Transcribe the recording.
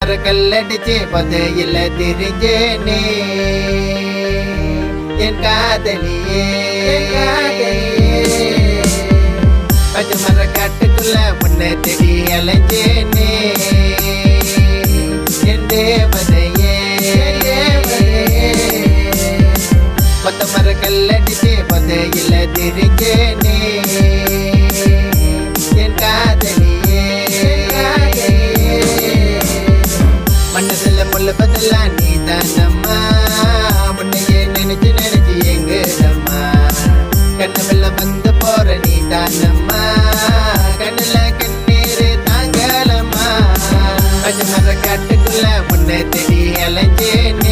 கல்லடிச்சு பதையில திரிஞ்சேனே என் காதலியே பச்சை மர காட்டுக்குள்ள முன்ன தேடி அலைஞ்சேனே என் தேவதையே பத்த மர கல்லடிச்சு பதையில திரிஞ்சேனே என் காதலியே மனசுல முழுவதெல்லாம் நீ தானம்மா உன்னையே நினைச்சு நினைச்சு எங்குதம்மா கண்ணவில்ல வந்து போற நீ தானம்மா கண்ணுல கண்ணீர் தாங்கலம்மா பச்சை மர காட்டுக்குள்ள முன்ன தேடி அலைஞ்சேன்